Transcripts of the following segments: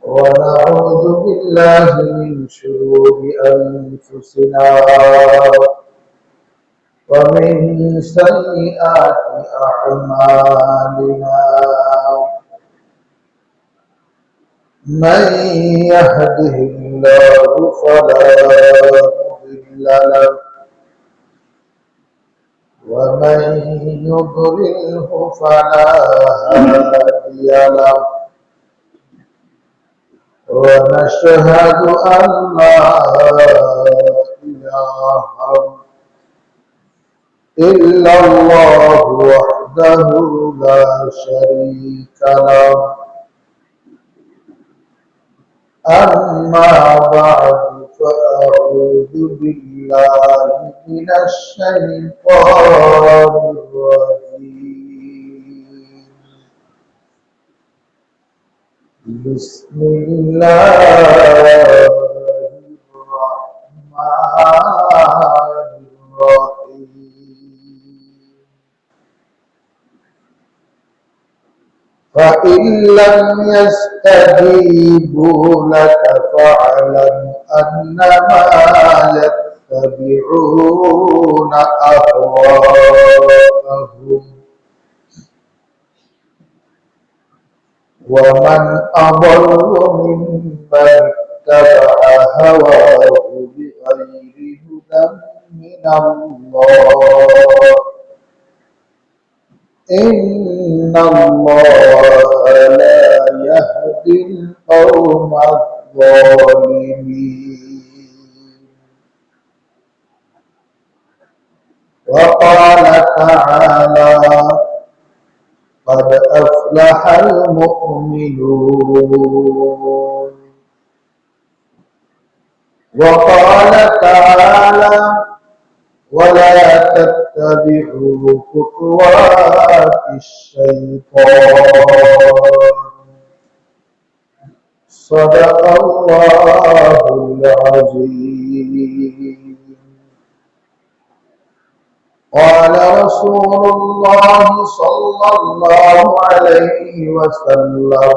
ونعوذ بالله من شرور أنفسنا ومن سيئات أعمالنا من يهده الله فلا مضل له ومن يضلله فلا هادي له ونشهد أن لا إله إلا الله وحده لا شريك له أما بعد فأعوذ بالله من الشيطان الرجيم بسم الله الرحمن الرحيم فإن لم يستجيبوا لك فاعلم أنما يتبعون أهواءهم ومن أضل ممن اتبع هواه بغير هدى من الله إن الله لا يهدي القوم الظالمين وقال تعالى قد أفلح المؤمنون وقال تعالى ولا تتبعوا خطوات الشيطان صدق الله العظيم قال رسول الله صلى الله عليه وسلم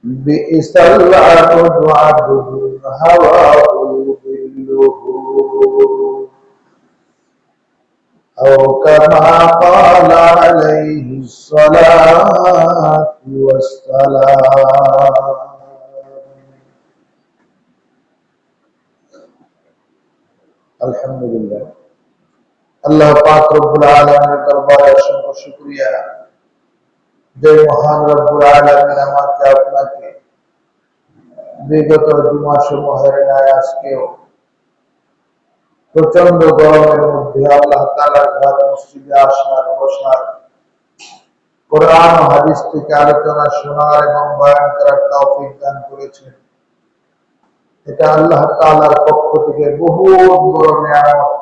بئس العبد عبد هواه يضله أو كما قال عليه الصلاة والسلام الحمد لله আল্লাহ পাক রব্বুল আলামিনের দরবারে অসংখ্য শুকরিয়া যে মহান রব্বুল আলামিন আমাকে আপনাকে বিগত জুমা সমূহের ন্যায় আজকেও প্রচন্ড গরমের মধ্যে আল্লাহ তাআলার ঘর মসজিদে আসার বসার কোরআন ও হাদিস থেকে আলোচনা শোনার এবং বয়ান করার তৌফিক দান করেছেন। এটা আল্লাহ তাআলার পক্ষ থেকে বহুত বড় নিয়ামত।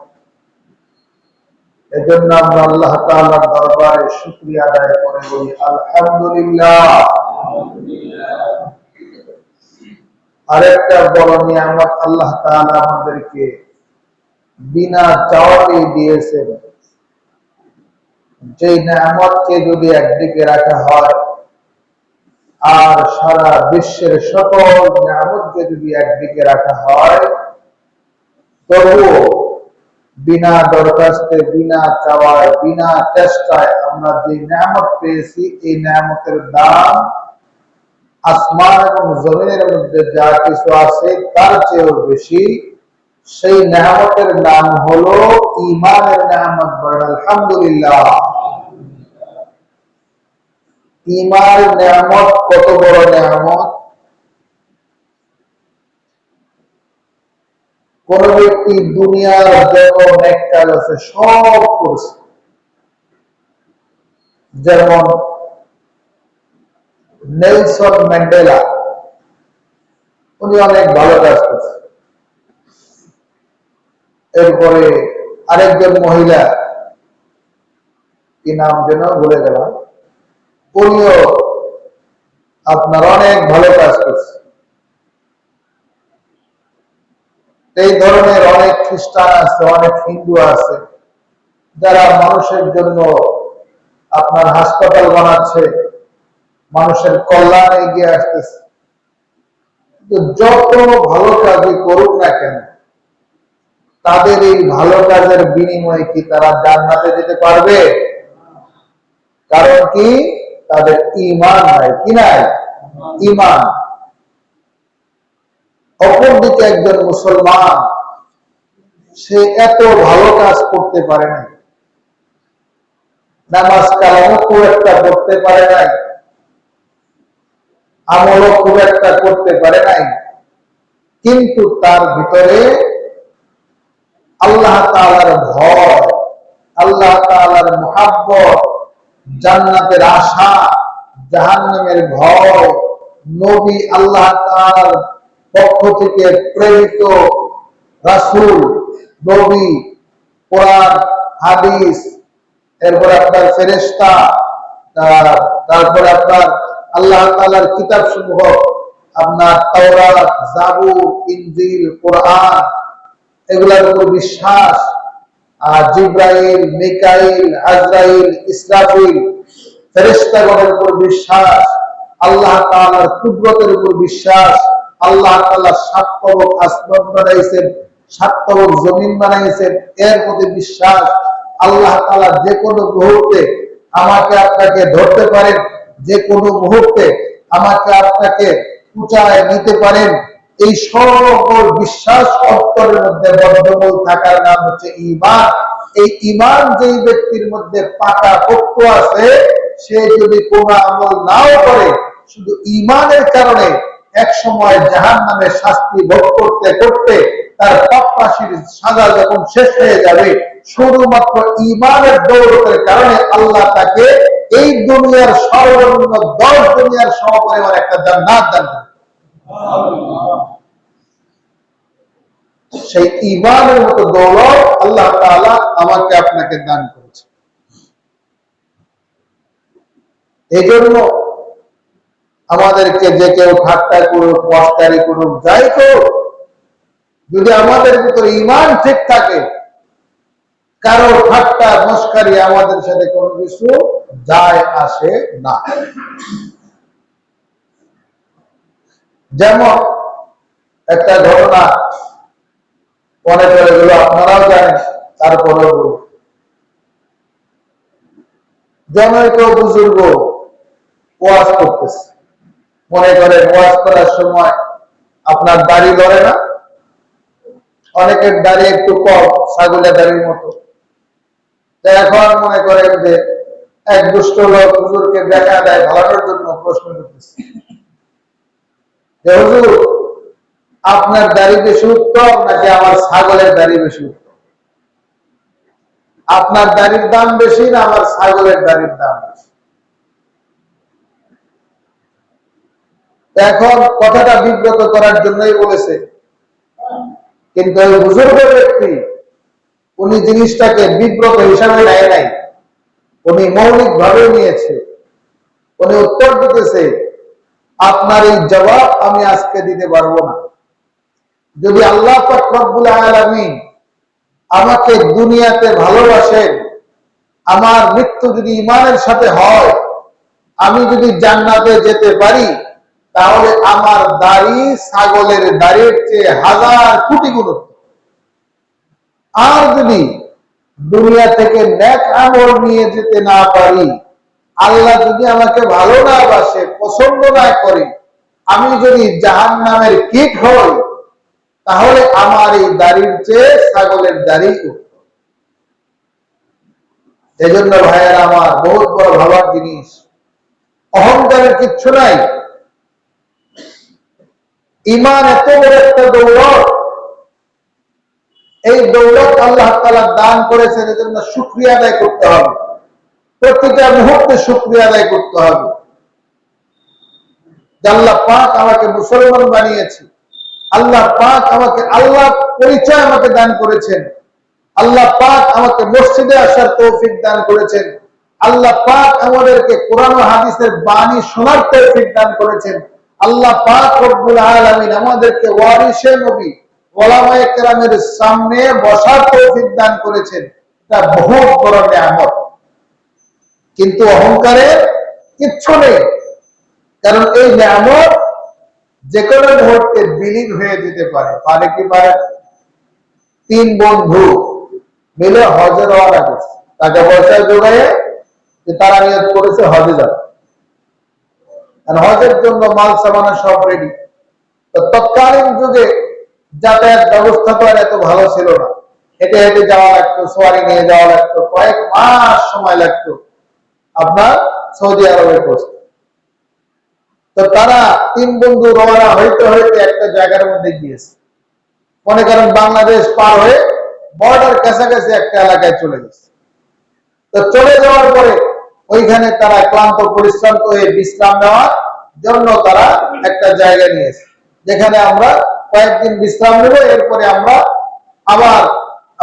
এজন্য আমরা আল্লাহ তাআলার দরবারে শুকরিয়া আদায় করে বলি আলহামদুলিল্লাহ। আরেকটা বড় নিয়ামত আল্লাহ তাআলা আমাদেরকে বিনা চাওয়াতে দিয়েছেন। যে নিয়ামতকে যদি একদিকে রাখা হয় আর সারা বিশ্বের সকল নিয়ামতকে যদি একদিকে রাখা হয় তবুও বিনা দরখাস্তে বিনা চাওয়ায় বিনা চেষ্টায় আমরা যে নিয়ামত পেয়েছি এই নিয়ামতের দাম আসমান এবং জমিনের মধ্যে যা কিছু আছে তার চেয়েও বেশি। সেই নিয়ামতের নাম হলো ঈমানের নিয়ামত। বলেন আলহামদুলিল্লাহ। ঈমানের নিয়ামত কত বড় নিয়ামত! কোন ব্যক্তি দুনিয়ার যত নেক কাজ আছে সব করছে, যেমন নেলসন ম্যান্ডেলা, উনি অনেক ভালো কাজ করছে। এরপরে আরেকজন মহিলা, কি নাম যেন ভুলে গেলাম, উনিও আপনার অনেক ভালো কাজ করছে। এই ধরনের অনেক খ্রিস্টান আছে, অনেক হিন্দু আছে যারা মানুষের জন্য আপনার হাসপাতাল বানাচ্ছে, মানুষের কল্যাণে এগিয়ে আসতেছে। যত ভালো কাজই করুক না কেন, তাদের এই ভালো কাজের বিনিময়ে কি তারা জান্নাতে যেতে পারবে? কারণ কি? তাদের ঈমান নাই। কি নাই? ঈমান। অপরদিকে একজন মুসলমান, সে এত ভালো কাজ করতে পারে নাই, নামাজ কালামও খুব একটা করতে পারে নাই, আমলও খুব একটা করতে পারে নাই, কিন্তু তার ভিতরে আল্লাহ তাআলার ভয়, আল্লাহ তাআলার মুহাব্বত, জান্নাতের আশা, জাহান্নামের ভয়, নবী আল্লাহ তাআলার পক্ষ থেকে প্রেরিত রাসূল, নবী, কোরআন, হাদিস, এরপর আপনার ফেরেশতা, তারপরে আপনার আল্লাহ তাআলার কিতাব সমূহ, আপনার তাওরাত, জাবুর, ইনজিল, কোরআন, এগুলোর উপর বিশ্বাস, জিব্রাইল, মিকাইল, আজরাইল, ইসরাফিল, ফেরেশতাগণের উপর বিশ্বাস, আল্লাহ তাআলার কুদরতের উপর বিশ্বাস, আল্লাহ তাআলা ৭ তবক আসমান বানাইছেন, ৭ তবক জমিন বানাইছেন, এর প্রতি বিশ্বাস, আল্লাহ তাআলা যে কোনো মুহূর্তে আমাকে আপনাকে ধরতে পারেন, যে কোনো মুহূর্তে আমাকে আপনাকে উঁচায় নিতে পারেন, এই সকল বিশ্বাস অন্তরের মধ্যে বদ্ধমূল থাকার নাম হচ্ছে ঈমান। এই ঈমান যেই ব্যক্তির মধ্যে পাকা পোক্ত আছে, সে যদি কোনো আমল নাও করে, শুধু ঈমানের কারণে এক সময় জাহান্নামের শাস্তি ভোগ করতে করতে তার পাপরাশির সাজা যখন শেষ হয়ে যাবে, শুধুমাত্র ঈমানের দৌলতের কারণে আল্লাহ তাকে এই দুনিয়ার সর্বনিম্ন 10 দুনিয়ার সমপরিমাণ একটা জান্নাত দান করবে। সেই ঈমানের মতো দৌলত আল্লাহ তাআলা আমাকে আপনাকে দান করেছে। এই জন্য আমাদেরকে যে কেউ ঠাট্টা করুক, মস্কারি করুক, যাই করুক, যদি আমাদের ভিতরে ঈমান ঠিক থাকে, কারো ঠাট্টা মস্কারি আমাদের সাথে কোনো কিছু যায় আসে না। যেমন একটা ঘটনা মনে করে গেল, আপনারাও জানেন, তারপরেও যেমন কেউ বুজুর্গ ওয়াজ করতেছে, মনে করেন ওয়াজ করার সময় আপনার দাড়ি ধরে না, অনেকের দাড়ি একটু কম, ছাগলের দাড়ির মতো। এখন মনে করেন যে এক দুষ্ট লোক হুজুরকে দেখা দেয় ভালোর জন্য প্রশ্ন করতেছে, হুজুর আপনার দাড়ি বেশি উত্তম নাকি আমার ছাগলের দাড়ি বেশি উত্তম? আপনার দাড়ির দাম বেশি না আমার ছাগলের দাড়ির দাম বেশি? এখন কথাটা বিব্রত করার জন্যই বলেছে, কিন্তু ওই বুজুর্গ ব্যক্তি উনি জিনিসটাকে বিব্রত হিসাবে নেয় নাই, উনি মৌলিক ভাবে নিয়েছে। উনি উত্তর দিতেছে, আপনার এই জবাব আমি আজকে দিতে পারবো না। যদি আল্লাহ পাক রব্বুল আলামিন আমাকে দুনিয়াতে ভালোবাসেন, আমার মৃত্যু যদি ঈমানের সাথে হয়, আমি যদি জান্নাতে যেতে পারি, তাহলে আমার দাড়ি ছাগলের দাড়ির চেয়ে 1000 কোটি গুণ। আর যদি দুনিয়া থেকে নেক আমল নিয়ে যেতে না পারি, আল্লাহ যদি আমাকে ভালো না বাসে, পছন্দ না করে, আমি যদি জাহান্নামের কীট হই, তাহলে আমার এই দাড়ির চেয়ে ছাগলের দাড়ি উত্তম। এজন্য ভাইয়েরা আমার, বহুত বড় ভাবার জিনিস, অহংকারের কিচ্ছু নাই। ঈমান এত বড় একটা দৌলত, এই দৌলত আল্লাহ তাআলা দান করেছেন, এজন্য শুকরিয়া আদায় করতে হবে, প্রতিটা মুহূর্তে শুকরিয়া আদায় করতে হবে। আল্লাহ পাক আমাকে মুসলমান বানিয়েছে, আল্লাহ পাক আমাকে আল্লাহ পরিচয় আমাকে দান করেছেন, আল্লাহ পাক আমাকে মসজিদে আসার তৌফিক দান করেছেন, আল্লাহ পাক আমাদেরকে কোরআন ও হাদিসের বাণী শোনার তৌফিক দান করেছেন, আল্লাহ পাক রব্বুল আলামিন আমাদেরকে ওয়ারিসে নবী, ওলামায়ে কেরামের সামনে বসার তৌফিক দান করেছেন। এটা বহুত বড় নিয়ামত, কিন্তু অহংকারের কিচ্ছু নেই। কারণ এই নিয়ামত যে কোনো মুহূর্তে বিলীন হয়ে যেতে পারে। পারে কি পারে? 3 বন্ধু মিলে হজে রওনা করছে, টাকা পয়সা জোগাইয়ে যে তারা নিয়ত করেছে হজে যাবে, আর হজের জন্য মাল সামানা সব রেডি। তো তৎকালীন যুগে যাতায়াত ব্যবস্থা তো আর এত ভালো ছিল না, হেঁটে হেঁটে যাওয়া লাগতো, সোয়ারি নিয়ে যাওয়া লাগতো, কয়েক মাস সময় লাগতো আপনার সৌদি আরবে পৌঁছতে। তো তারা 3 বন্ধু রওনা হইতে হইতে একটা জায়গার মধ্যে গিয়েছে, মনে করেন বাংলাদেশ পার হয়ে বর্ডার কাছাকাছি একটা এলাকায় চলে গেছে। তো চলে যাওয়ার পরে ওইখানে তারা ক্লান্ত পরিশ্রান্ত হয়ে বিশ্রাম নেওয়ার জন্য তারা একটা জায়গা নিয়েছে, যেখানে আমরা কয়েকদিন বিশ্রাম নেব, এরপরে আমরা আবার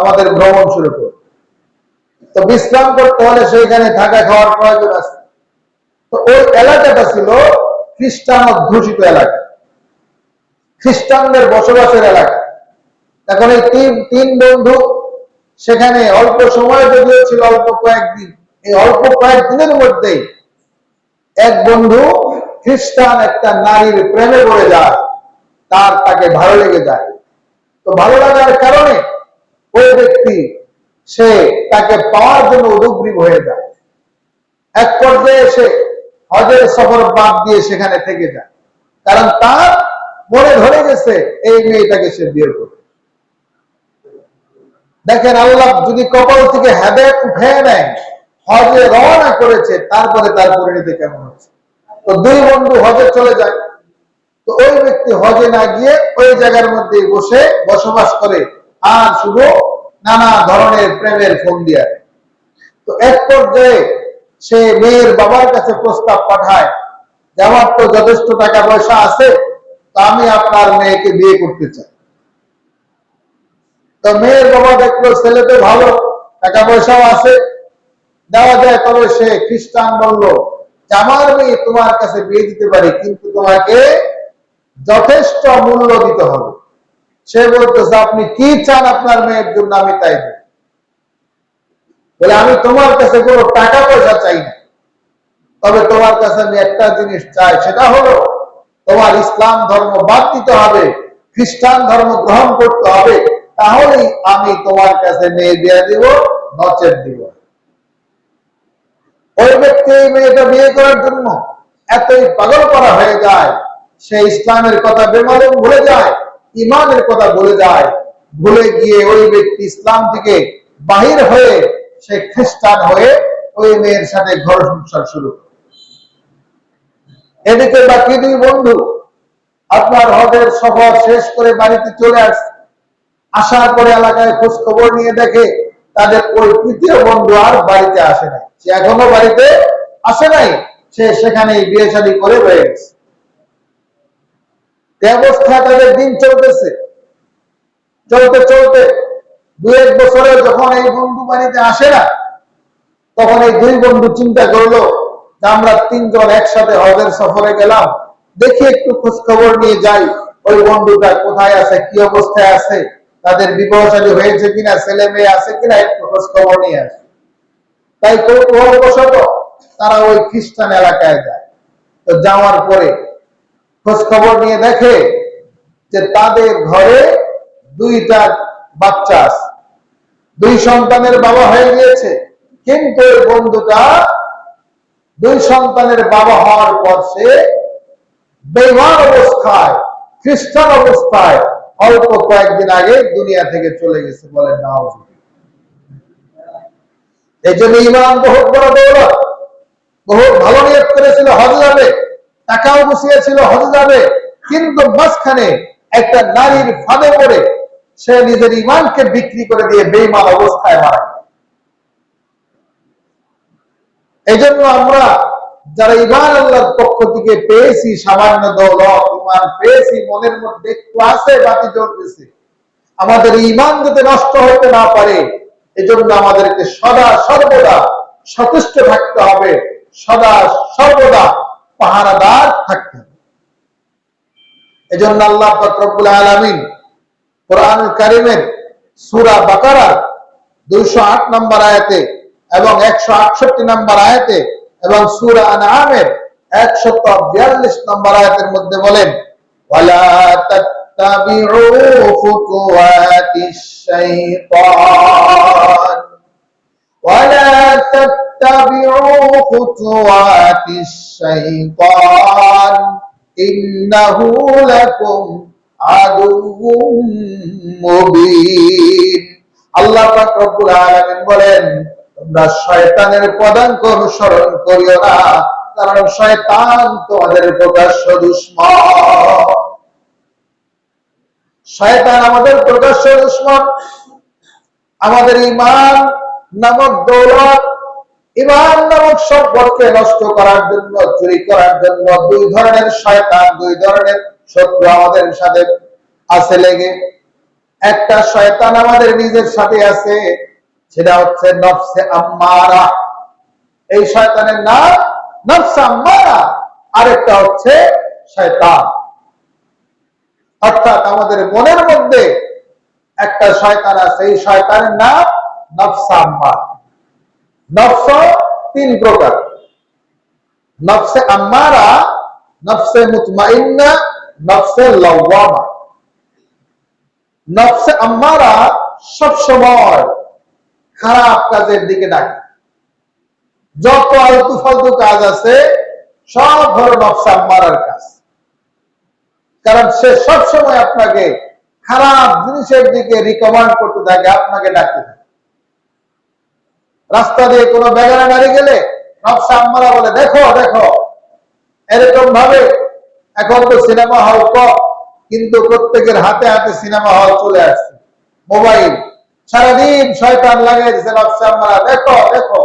আমাদের ভ্রমণ শুরু করব। তো বিশ্রাম করতে হলে সেইখানে থাকা খাওয়ার প্রয়োজন আছে। তো ওই এলাকাটা ছিল খ্রিস্টান অধ্যুষিত এলাকা, খ্রিস্টানদের বসবাসের এলাকা। এখন এই 3 বন্ধু সেখানে অল্প সময় যদিও ছিল, অল্প কয়েকদিন, এই অল্প কয়েকদিনের মধ্যেই এক বন্ধু খ্রিস্টান একটা নারীর প্রেমে পড়ে যায়, তাকে ভালো লেগে যায়। তো ভালো লাগার কারণে ওই ব্যক্তি সে তাকে পাওয়ার জন্য উদগ্রীব হয়ে যায়। এক পর্যায়ে সে হজের সফর বাদ দিয়ে সেখানে থেকে যায়, কারণ তার মনে ধরে গেছে এই মেয়েটাকে সে বিয়ে করবে। দেখেন, আল্লাহ যদি কপাল থেকে হেদায়েত উঠে নেয়, হজে রওনা করেছে, তারপরে তার পরিণতি কেমন হচ্ছে। তো 2 বন্ধু হজে চলে যায়। তো ওই ব্যক্তি হজে না গিয়ে ওই জায়গার মধ্যে বসে বসবাস করে, আর শুধু নানা ধরনের প্রেমের ফোন দিয়ে। তো এক পর্যায়ে সে মেয়ের বাবার কাছে প্রস্তাব পাঠায় যে আমার তো যথেষ্ট টাকা পয়সা আছে, তো আমি আপনার মেয়েকে বিয়ে করতে চাই। তো মেয়ের বাবা দেখলো ছেলে তো ভালো, টাকা পয়সাও আছে, দেওয়া যায়। তবে সে খ্রিস্টান বলল যে আমার মেয়ে তোমার কাছে বিয়ে দিতে পারি, কিন্তু তোমাকে যথেষ্ট মূল্য দিতে হবে। সে বলতেছে আপনি কি চান আপনার মেয়ের জন্য, আমি তাই দেব। বলে আমি তোমার কাছে কোনো টাকা পয়সা চাই না, তবে তোমার কাছে আমি একটা জিনিস চাই, সেটা হলো তোমার ইসলাম ধর্ম বাদ দিতে হবে, খ্রিস্টান ধর্ম গ্রহণ করতে হবে, তাহলেই আমি তোমার কাছে মেয়ে দিয়ে দিব, নচেত দিব। ওই ব্যক্তি এই মেয়েটা বিয়ে করার জন্য এতই পাগল করা হয়ে যায়, সে ইসলামের কথা বেমালুম ভুলে যায়, ইমানের কথা ভুলে যায়। ভুলে গিয়ে ওই ব্যক্তি ইসলাম থেকে বাহির হয়ে সে খ্রিস্টান হয়ে ওই মেয়ের সাথে ঘর সংসার শুরু করে। এদিকে বাকি 2 বন্ধু আপনার হজের সফর শেষ করে বাড়িতে চলে আসছে। আসার পরে এলাকায় খোঁজ খবর নিয়ে দেখে তাদের ওই 3য় বন্ধু আর বাড়িতে আসে নাই, সে এখনো বাড়িতে আসে নাই, সে সেখানেই বিয়ে শাদী করে রয়ে গেছে। অবস্থায় তাদের দিন চলতেছে, চলতে চলতে 2-1 বছরে যখন এই বন্ধু বাড়িতে আসে না, তখন এই 2 বন্ধু চিন্তা করলো যে আমরা 3 জন একসাথে হজের সফরে গেলাম, দেখি একটু খোঁজ খবর নিয়ে যাই ওই বন্ধুটা কোথায় আছে, কি অবস্থায় আছে, তাদের বিবাহ শাদী হয়েছে কিনা, ছেলে মেয়ে আছে কিনা, একটু খোঁজ খবর নিয়ে আসে। তাই কৌতূহলবশত তারা ওই খ্রিস্টান এলাকায় যায়। তো যাওয়ার পরে খোঁজ খবর নিয়ে দেখে যে তাদের ঘরে 2টা বাচ্চা আছে, 2 সন্তানের বাবা হয়ে গিয়েছে। কিন্তু ওই বন্ধুটা 2 সন্তানের বাবা হওয়ার পর সে বেঈমান অবস্থায়, খ্রিস্টান অবস্থায় অল্প কয়েকদিন আগে দুনিয়া থেকে চলে গেছে। বলেন নাউজুবিল্লাহ। এই জন্য ইমান বহুত বড় দৌলত, বহুত ভালো নিয়ত করেছিল হজে যাবে, টাকাও গুছিয়েছিল হজে যাবে, কিন্তু মাঝখানে একটা নারীর ফাঁদে পড়ে সে নিজের ইমানকে বিক্রি করে দিয়ে বেঈমান অবস্থায় মারা গেল। এই জন্য আমরা যারা ইমান আল্লাহর পক্ষ থেকে পেয়েছি, সামান্য দৌলত ইমান পেয়েছি, মনের মধ্যে একটু আছে, বাতি জ্বলতেছে, আমাদের ইমান যাতে নষ্ট হতে না পারে, এজন্য আমাদেরকে সদা সর্বদা সচেষ্ট থাকতে হবে, সদা সর্বদা পাহারাদার থাকতে হবে। এজন্য আল্লাহ পাক রব্বুল আলামিন কোরআনুল কারীমের সূরা বাকারার 208 নম্বর আয়াতে এবং 168 নম্বর আয়াতে এবং সূরা আনআমের 142 নম্বর আয়াতের মধ্যে বলেন, ওয়ালা তাত্তাবিউ খুতুওয়াতিশ শাইতান ওয়ালা তাত্তাবিউ খুতুওয়াতিশ শাইতান ইন্নাহু লাকুম আদুউম মুবিন। আল্লাহ পাক রব্বুল আলামিন বলেন, তোমরা শয়তানের পদাঙ্ক অনুসরণ করিও না, কারণ শয়তান তোমাদের প্রকাশ্য দুশমন। শয়তান আমাদের প্রকাশ্য দুশমন। আমাদের ঈমান নামক দৌলত, ঈমান নামক সম্পদকে নষ্ট করার জন্য, চুরি করার জন্য দুই ধরনের শয়তান, দুই ধরনের শত্রু আমাদের সাথে আছে লেগে। একটা শয়তান আমাদের নিজের সাথে আছে, সেটা হচ্ছে নফসে আম্মারা। এই শয়তানের নাম নফসে আম্মারা। আরেকটা হচ্ছে শয়তান। অর্থাৎ আমাদের মনের মধ্যে একটা শয়তান আছে, এই শয়তানের নাম নফসে আম্মারা। নফস তিন প্রকার: নফসে আম্মারা, নফসে মুতমাইন্না, নফসে লাওয়ামা। নফসে আম্মারা সব সময় খারাপ কাজের দিকে ডাকে। যত আলতু ফালতু কাজ আছে সব হলো নফসে আম্মারার কাজ। কারণ সে সব সময় আপনাকে খারাপ জিনিসের দিকে রিকমেন্ড করতে থাকে, আপনাকে ডাকতে থাকে। রাস্তা দিয়ে কোনো বেগানা নারী গেলে নফসে আম্মারা বলে, দেখো দেখো। এরকম ভাবে এখন তো সিনেমা হল কম, কিন্তু প্রত্যেকের হাতে হাতে সিনেমা হল চলে আসছে, মোবাইল। সারাদিন শয়তান লাগাই দিচ্ছে নফসে আম্মারা, দেখো দেখো।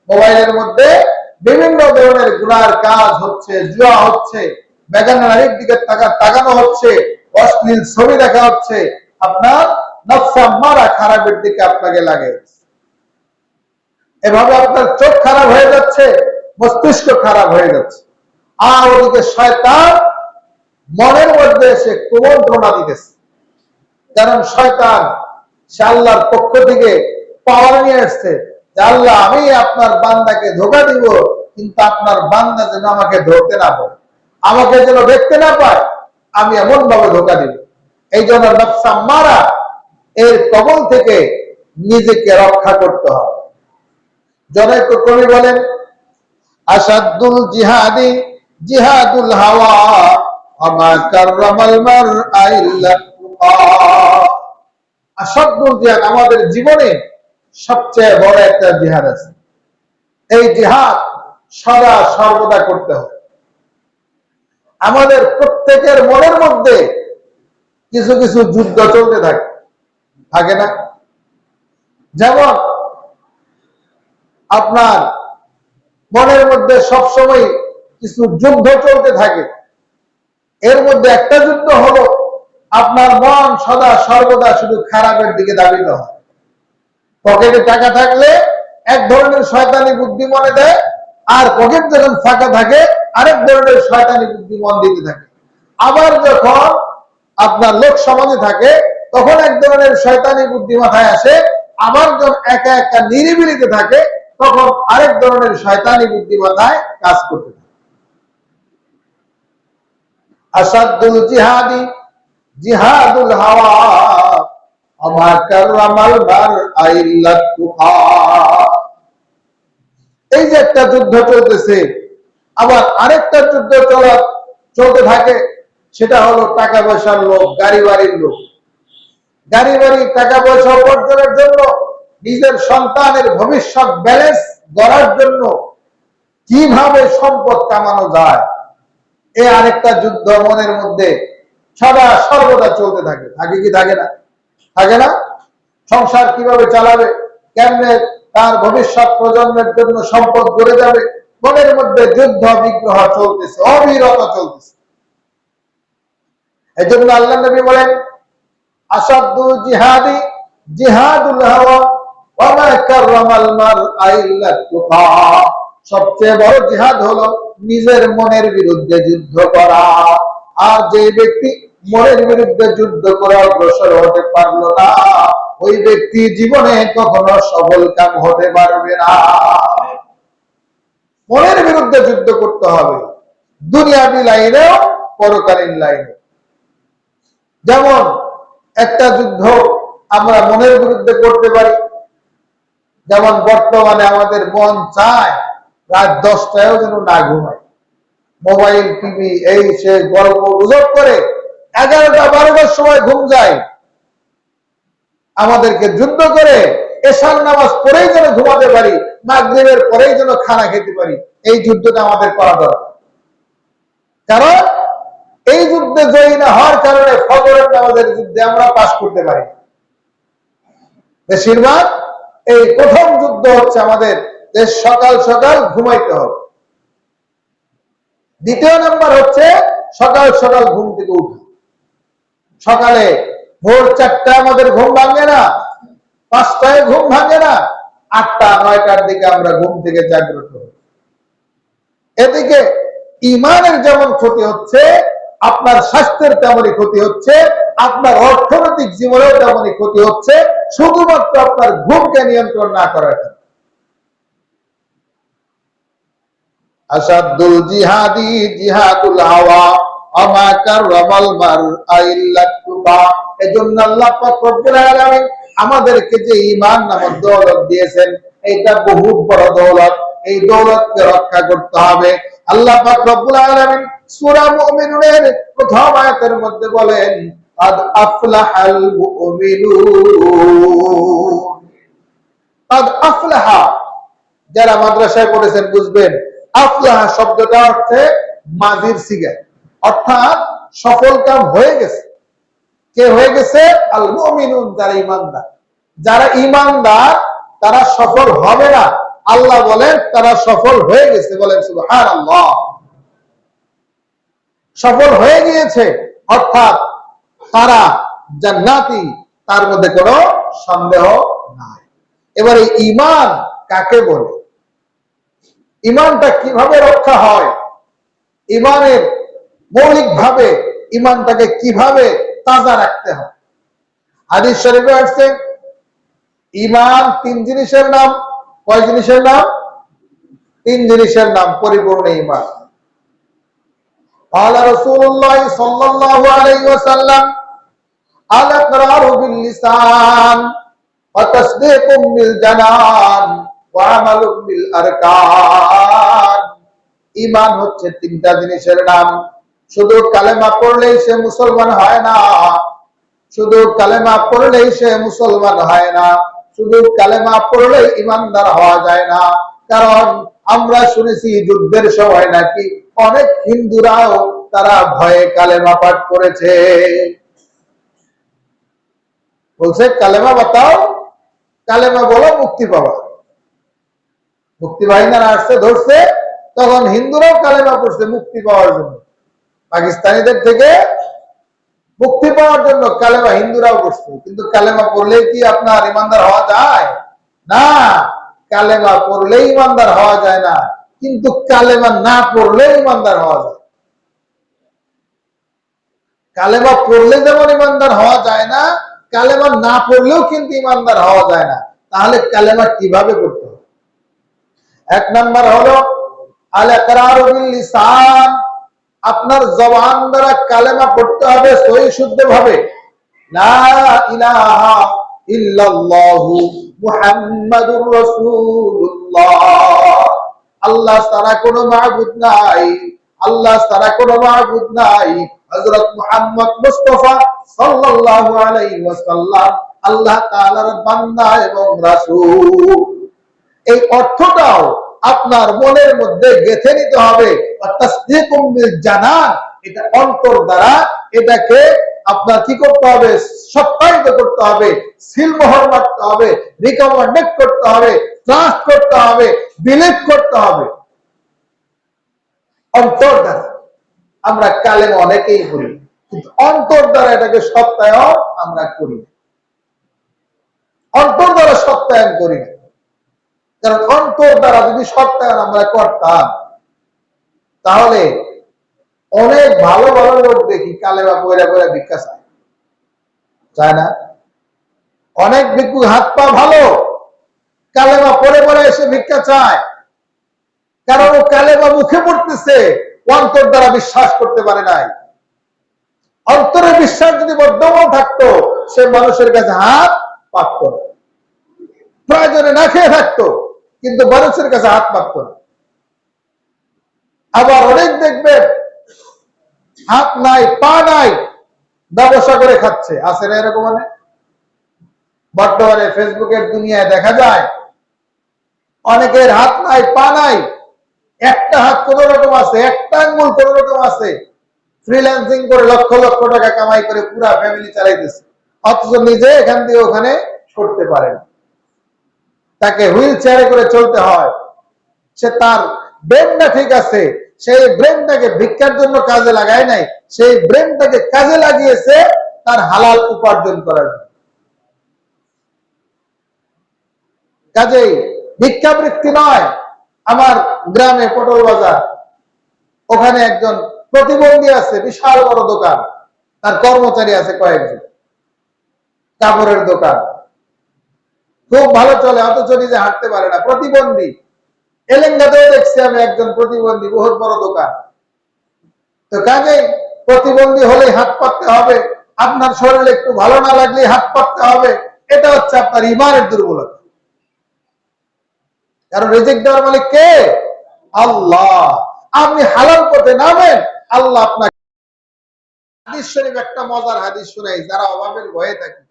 মোবাইলের মধ্যে বিভিন্ন ধরনের গুনার কাজ হচ্ছে, জুয়া হচ্ছে, বেগানা নারীর দিকে তাকানো হচ্ছে, অশ্লীল ছবি দেখা হচ্ছে। আপনার নফসে আম্মারা খারাপের দিকে আপনাকে লাগাই দিচ্ছে। এভাবে আপনার চোখ খারাপ হয়ে যাচ্ছে, মস্তিষ্ক খারাপ হয়ে যাচ্ছে। আর ওদিকে শয়তান মনের মধ্যে এসে কুমন্ত্রণা দিতেছে। কারণ শয়তান সে আল্লাহর পক্ষ থেকে পাওয়ার নিয়ে আসছে যে, আল্লাহ আমি আপনার বান্দাকে ধোঁকা দিব, কিন্তু আপনার বান্দা যেন আমাকে ধরতে না পারে, আমাকে যেন দেখতে না পায়, আমি এমন ভাবে ধোঁকা দিব। এই জন্য নফসে আম্মারা এর কবল থেকে নিজেকে রক্ষা করতে হবে। জনৈক কবি বলেন, আসাদুল জিহাদি জিহাদুল হাওয়া আমা কাররামাল মারআ ইল্লা তুকা। আসাদুল জিহাদ, আমাদের জীবনে সবচেয়ে বড় একটা জিহাদ আছে। এই জিহাদ সদা সর্বদা করতে হবে। আমাদের প্রত্যেকের মনের মধ্যে কিছু কিছু যুদ্ধ চলতে থাকে, থাকে না? যেমন আপনার মনের মধ্যে সবসময় কিছু যুদ্ধ চলতে থাকে। এর মধ্যে একটা যুদ্ধ হলো, আপনার মন সদা সর্বদা শুধু খারাপের দিকে ধাবিত হয়। পকেটে টাকা থাকলে এক ধরনের শয়তানি বুদ্ধি মনে দেয়, আর পকেট যখন ফাঁকা থাকে আরেক ধরনের শয়তানি বুদ্ধি মন দিতে থাকে। আবার যখন আপনার লোক সমাজে থাকে তখন এক ধরনের শয়তানি বুদ্ধি মাথায় আসে। আবার যখন একা একা নিরিবিলিতে থাকে তখন আরেক ধরনের শয়তানি বুদ্ধি মাথায় কাজ করতে থাকে। আসাদুল জিহাদি জিহাদুল হাওয়া আমা কাররামাল মারআ ইল্লা তুকা। এই যে একটা যুদ্ধ চলতেছে, আবার আরেকটা যুদ্ধ চলতে থাকে, সেটা হলো টাকা পয়সার লোভ, গাড়ি বাড়ির লোভ। গাড়ি বাড়ি টাকা পয়সা উপার্জনের জন্য, নিজের সন্তানের ভবিষ্যৎ ব্যালেন্স গড়ার জন্য কিভাবে সম্পদ কামানো যায়, এ আরেকটা যুদ্ধ মনের মধ্যে সদা সর্বদা চলতে থাকে। থাকে কি থাকে না? থাকে না? সংসার কিভাবে চালাবে, কেমনে তার ভবিষ্যৎ প্রজন্মের জন্য সম্পদ গড়ে যাবে, মনের মধ্যে যুদ্ধ বিগ্রহ চলতেছে, অবিরত চলতেছে। এই জন্য আল্লাহ নবী বলেন, আসাদুল জিহাদি জিহাদুল হাওয়া ওয়া মা কাররামাল মারআ ইল্লা তুকা। সবচেয়ে বড় জিহাদ হলো নিজের মনের বিরুদ্ধে যুদ্ধ করা। আর যে ব্যক্তি মনের বিরুদ্ধে যুদ্ধ করে অগ্রসর হতে পারলো না, ওই ব্যক্তি জীবনে কখনো সফল কাম হতে পারবে না। মনের বিরুদ্ধে যুদ্ধ করতে হবে। দুনিয়াবি লাইনেও পরকালীন লাইনে। যেমন একটা যুদ্ধ আমরা মনের বিরুদ্ধে করতে পারি, যেমন বর্তমানে আমাদের মন চায় রাত 10টায়ও যেন না ঘুমায়, মোবাইল টিভি এই সে গল্প গুজব করে 11টা-12টার সময় ঘুম যায়। আমাদেরকে যুদ্ধ করে এশার নামাজ পড়েই যেন ঘুমাতে পারি, মাগরিবের পরেই যেন খানা খেতে পারি, এই যুদ্ধটা আমাদের করা দরকার। কারণ এই যুদ্ধে জয়ী না হওয়ার কারণে ফজরের নামাজের যুদ্ধে আমরা পাশ করতে পারি। বেশিরভাগ এই প্রথম যুদ্ধ হচ্ছে আমাদের যে সকাল সকাল ঘুমাইতে হবে। দ্বিতীয় নাম্বার হচ্ছে সকাল সকাল ঘুম থেকে উঠা। সকালে ভোর 4টায় আমাদের ঘুম ভাঙে না, 5টায় ঘুম ভাঙে না, 8টা-9টার দিকে আমরা ঘুম থেকে জাগ্রত হই। এদিকে ইমানের যেমন ক্ষতি হচ্ছে, আপনার স্বাস্থ্যের তেমনই ক্ষতি হচ্ছে, আপনার অর্থনৈতিক জীবনেও তেমনই ক্ষতি হচ্ছে, শুধুমাত্র আপনার ঘুমকে নিয়ন্ত্রণ না করার কারণে। আসাদুল জিহাদি জিহাদুল হাওয়া আমা কাররামাল মারআ ইল্লা তুবা। এজন্য আল্লাহ পাক রব্বুল আলামিন আমাদেরকে যে ঈমান নামক দৌলত দিয়েছেন, এটা বহুত বড় দৌলত। এই দৌলতকে রক্ষা করতে হবে। আল্লাহ পাক রব্বুল আলামিন সূরা মুমিনুনের প্রথম আয়াতের মধ্যে বলেন, আদ আফলাহাল মুমিনুন। আদ আফলাহা, যারা মাদ্রাসায় পড়েছেন বুঝবেন, আফলাহা শব্দটা অর্থে মাজির সিগা, অর্থাৎ সফল কাম হয়ে গেছে। কে হয়ে গেছে? আল মুমিনুন, যারা ঈমানদার। যারা ঈমানদার তারা সফল হবে না, আল্লাহ বলেন তারা সফল হয়ে গেছে। বলেন সুবহানাল্লাহ। সফল হয়ে গিয়েছে অর্থাৎ তারা জান্নাতি, তার মধ্যে কোনো সন্দেহ নাই। এবারে ঈমান কাকে বলে? ঈমানটা কিভাবে রক্ষা হয়? ঈমানের মৌলিক ভাবে ঈমানটাকে কিভাবে তাজা রাখতে হয়? হাদিস শরীফে আসছে ঈমান 3 জিনিসের নাম। কয় জিনিসের নাম? 3 জিনিসের নাম পরিপূর্ণ ঈমান। قال رسول الله صلى الله عليه وسلم الإقرار باللسان وتصديق بالجنان وعمل بالأركان। ঈমান হচ্ছে 3টা জিনিসের নাম। শুধু কালেমা পড়লেই সে মুসলমান হয় না, শুধু কালেমা পড়লেই সে মুসলমান হয় না, শুধু কালেমা পড়লেই ঈমানদার হওয়া যায় না। কারণ আমরা শুনেছি যুদ্ধের সময় নাকি অনেক হিন্দুরাও তারা ভয়ে কালেমা পাঠ করেছে। বলছে কালেমা বাতাও, কালেমা বলো মুক্তি পাবা। মুক্তি বাহিনীরা আসছে ধরছে, তখন হিন্দুরাও কালেমা পড়ছে মুক্তি পাওয়ার জন্য। পাকিস্তানিদের থেকে মুক্তি পাওয়ার জন্য কালেমা হিন্দুরাও পড়ছে। কিন্তু কালেমা পড়লেই কি আপনার ঈমানদার হওয়া যায়? না, কালেমা পড়লেই ঈমানদার হওয়া যায় না, কিন্তু কালেমা না পড়লেই ঈমানদার হওয়া যায়। কালেমা পড়লে যেমন ঈমানদার হওয়া যায় না, কালেমা না পড়লেও কিন্তু ঈমানদার হওয়া যায় না। তাহলে কালেমা কিভাবে পড়তে হবে? 1 নাম্বার হলো আল ইকরারু বিল লিসান। আপনার জবান দ্বারা কালেমা পড়তে হবে সহি শুদ্ধ ভাবে। লা ইলাহা ইল্লাল্লাহু মুহাম্মাদুর রাসূলুল্লাহ। আল্লাহ ছাড়া কোনো মাবুদ নাই, আল্লাহ ছাড়া কোনো মাবুদ নাই। হযরত মুহাম্মদ মুস্তাফা সাল্লাল্লাহু আলাইহি ওয়াসাল্লাম আল্লাহ তাআলার বান্দা এবং রাসূল। এই অর্থটাও আপনার মনের মধ্যে গেঁথে নিতে হবে। তাসদীকুম বিল জানান, এটা অন্তর দ্বারা এটাকে আপনার কি করতে হবে? সত্যায়িত করতে হবে, সিলমোহর মারতে হবে, রিকমেন্ড করতে হবে, ট্রাস্ট করতে হবে, বিলিভ করতে হবে অন্তর দ্বারা। আমরা কালেমা অনেকেই করি, কিন্তু অন্তর দ্বারা এটাকে সত্যায়ন আমরা করি, অন্তর দ্বারা সত্যায়ন করি না। কারণ অন্তর দ্বারা যদি সত্যায়ন আমরা করতাম, তাহলে অনেক ভালো ভালো লোক দেখি কালেমা পয়রা পয়রা ভিক্ষা চায় না। অনেক ভিক্ষু হাত পা ভালো, কালেমা পড়ে পড়ে এসে ভিক্ষা চায়। কারণ ও কালেমা মুখে পড়তেছে, অন্তর দ্বারা বিশ্বাস করতে পারে নাই। অন্তরের বিশ্বাস যদি বর্তমান থাকতো, সে মানুষের কাছে হাত পাতত না, প্রয়োজনে না খেয়ে থাকতো, কিন্তু মানুষের কাছে হাত পাতত না। আবার অনেক দেখবেন হাত নাই পা নাই, ব্যবসা করে খাচ্ছে, আছে না এরকম? বর্তমানে ফেসবুকের দুনিয়ায় দেখা যায় অনেকের হাত নাই পা নাই, একটা হাত কোন রকম আছে, একটা আঙ্গুল কোন রকম আছে, ফ্রিল্যান্সিং করে লক্ষ লক্ষ টাকা কামাই করে পুরা ফ্যামিলি চালাইতেছে, অথচ নিজে এখান দিয়ে ওখানে করতে পারেন। তাকে হুইল চেয়ারে করে চলতে হয়। সে তার ব্রেনটা ঠিক আছে, সেই ব্রেনটাকে ভিক্ষার জন্য কাজে লাগায় নাই, সেই ব্রেনটাকে কাজে লাগিয়েছে তার হালাল উপার্জন করার জন্য। কাজেই ভিক্ষাবৃত্তি নয়। আমার গ্রামে পটল বাজার, ওখানে একজন প্রতিবন্ধী আছে, বিশাল বড় দোকান, তার কর্মচারী আছে কয়েকজন, কাপড়ের দোকান খুব ভালো চলে, অথচ নিজে হাঁটতে পারে না, প্রতিবন্ধী। এলেঙ্গাতেও দেখছি আমি একজন প্রতিবন্ধী, বহুত বড় দোকান। তো কাজেই প্রতিবন্ধী হলেই হাত পাততে হবে, আপনার শরীরে একটু ভালো না লাগলে হাত পাততে হবে, এটা হচ্ছে আপনার ইমানের দুর্বলতা। কারণ রিজিক দেওয়ার মালিক কে? আল্লাহ। আপনি হালাল পথে নামেন, আল্লাহ আপনাকে। হাদিস শরীফ একটা মজার হাদিস শুনাই, যারা অভাবের ভয়ে থাকে,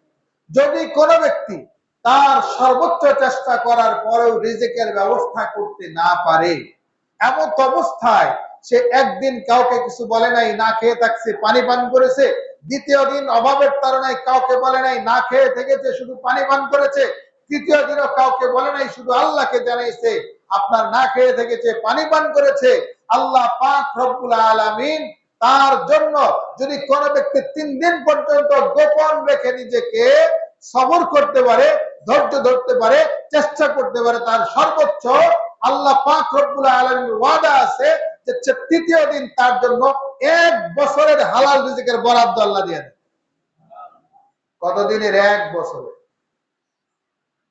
যদি কোন ব্যক্তি তার সর্বোচ্চ চেষ্টা করার পরেও রিজিকের ব্যবস্থা করতে না পারে, এমন অবস্থায় সে একদিন কাউকে কিছু বলে নাই, না খেয়ে থাকছে, পানি পান করেছে, দ্বিতীয় দিন অভাবের তাড়নায় কাউকে বলে নাই, না খেয়ে থেকেছে, শুধু পানি পান করেছে, তৃতীয় দিনও কাউকে বলে নাই, শুধু আল্লাহকে জানাইছে, আপনার না খেয়ে থেকেছে, পানি পান করেছে, আল্লাহ পাক রব্বুল আলামিন তার জন্য যদি কোন ব্যক্তি 3 দিন পর্যন্ত গোপন রেখে নিজেকে সবর করতে পারে, ধৈর্য ধরতে পারে, চেষ্টা করতে পারে, তার সর্বোচ্চ আল্লাহ পাক রব্বুল আলামিনের ওয়াদা আছে যে তৃতীয় দিন তার জন্য 1 বছরের হালাল রিজিকের বরাদ্দ আল্লাহ দিয়ে দেন। কতদিনের? 1 বছরের।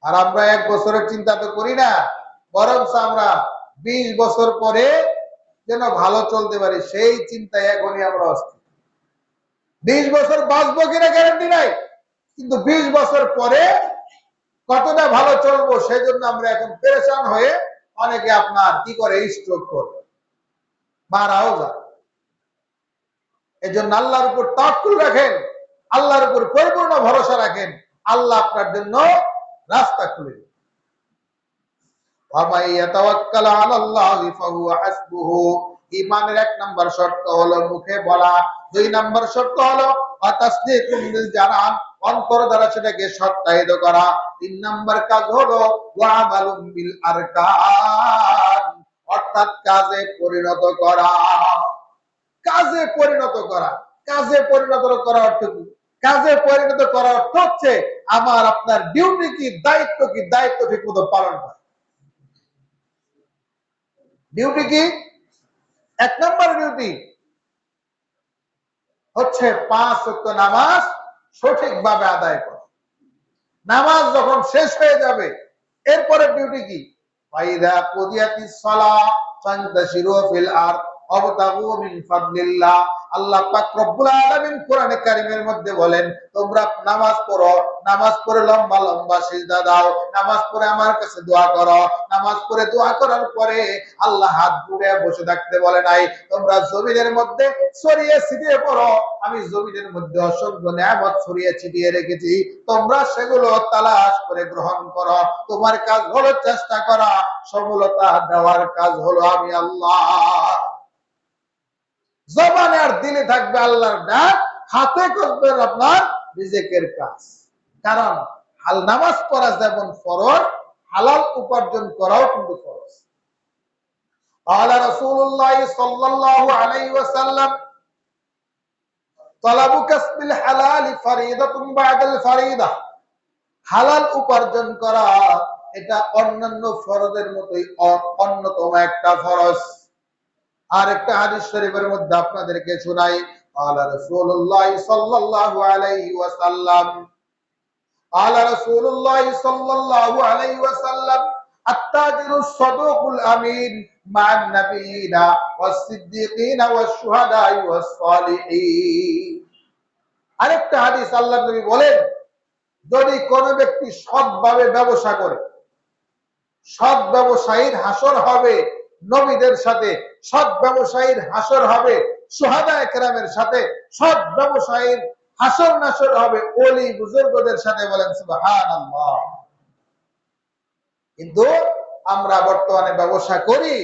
আর আমরা 1 বছরের চিন্তা তো করি না, বরং আমরা 20 বছর পরে যেন ভালো চলতে পারি সেই চিন্তায় এখনই আমরা অস্থির। 20 বছর বাঁচবো কিনা গ্যারান্টি নাই, কিন্তু 20 বছর পরে কতটা ভালো চলবো সেই জন্য আমরা এখন পেরেশান হয়ে অনেকে আপনার কি করে, স্ট্রোক করে মারাও যায়। এই জন্য আল্লাহর উপর তাওয়াক্কুল রাখেন, আল্লাহর উপর পরিপূর্ণ ভরসা রাখেন, আল্লাহ আপনার জন্য রাস্তা খুলে দেবেন। ইমানের 1 নম্বর শর্ত হলো মুখে বলা, 2 নম্বর শর্ত হলো জানান, অন্তর দ্বারা সেটাকে সত্যায়িত করা, 3 নম্বর কাজ হলো ওয়ামালুম বিল আরকান, অর্থাৎ কাজে পরিণত করা। কাজে পরিণত করা, কাজে পরিণত করা অর্থ কি? কাজে পরিণত করা অর্থ হচ্ছে আমার আপনার ডিউটি কি, দায়িত্ব কি, দায়িত্ব ঠিক মতো পালন করা। ডিউটি কি? 1 নম্বর ডিউটি হচ্ছে 5 ওয়াক্ত নামাজ সঠিকভাবে আদায় করা। নামাজ যখন শেষ হয়ে যাবে, এরপরে ডিউটি কি? ফাইদা কুদিয়াতিস সালাহ ফান্তাশিরু ফিল আরদ ওয়াবতাগু মিন ফাদলিল্লাহ। আল্লাহ পাক রব্বুল আলামিন কোরআনে কারীমের মধ্যে বলেন, তোমরা নামাজ পড়ো, নামাজ পড়ে লম্বা লম্বা সিজদা দাও, নামাজ পড়ে আমার কাছে দোয়া করো, নামাজ পড়ে দোয়া করার পরে আল্লাহ হাত জুড়ে বসে থাকতে বলে নাই, তোমরা জমিনের মধ্যে ছড়িয়ে ছিটিয়ে পড়ো, আমি জমিনের মধ্যে অসংখ্য নিয়ামত ছড়িয়ে ছিটিয়ে রেখেছি, তোমরা সেগুলো তালাশ করে গ্রহণ করো। তোমার কাজ হলো চেষ্টা করা, সফলতা দেওয়ার কাজ হলো আমি আল্লাহ। জবানে আর দিলে থাকবে আল্লাহর ডাক, হাতে করবেন আপনার রিজিকের কাজ। কারণ নামাজ পড়া যেমন ফরজ, হালাল উপার্জন করাও কিন্তু ফরজ। আলা রাসূলুল্লাহ সাল্লাল্লাহু আলাইহি ওয়াসাল্লাম তালাবু কাসবিল হালাল ফরিদাতুন বাদাল ফরিদা, হালাল উপার্জন করা এটা অন্যান্য ফরজের মতোই অন্যতম একটা ফরজ। আর একটা হাদিস শরীফের মধ্যে আপনাদেরকে শোনাই, আলা রাসূলুল্লাহ সাল্লাল্লাহু আলাইহি ওয়াসাল্লাম, আলা রাসূলুল্লাহ সাল্লাল্লাহু আলাইহি ওয়াসাল্লাম, আত-তাজিরুস সাদুকুল আমিন মা'আন নাবিয়িনা ওয়াস-সিদ্দীকিনা ওয়াশ-শুহাদা'i ওয়াস-সালিহিন। আরেকটা হাদিস আল্লাহর নবী বলেন, যদি কোনো ব্যক্তি সৎভাবে ব্যবসা করে, সৎ ব্যবসায়ীর হাসর হবে নবীদের সাথে, সৎ ব্যবসায়ীর হাসর হবে শুহাদায়ে কেরামের সাথে, সৎ ব্যবসায়ীর হাসর নাসর হবে ওলি বুজুর্গদের সাথে। বলেন সুবহানাল্লাহ। কিন্তু আমরা বর্তমানে ব্যবসা করি,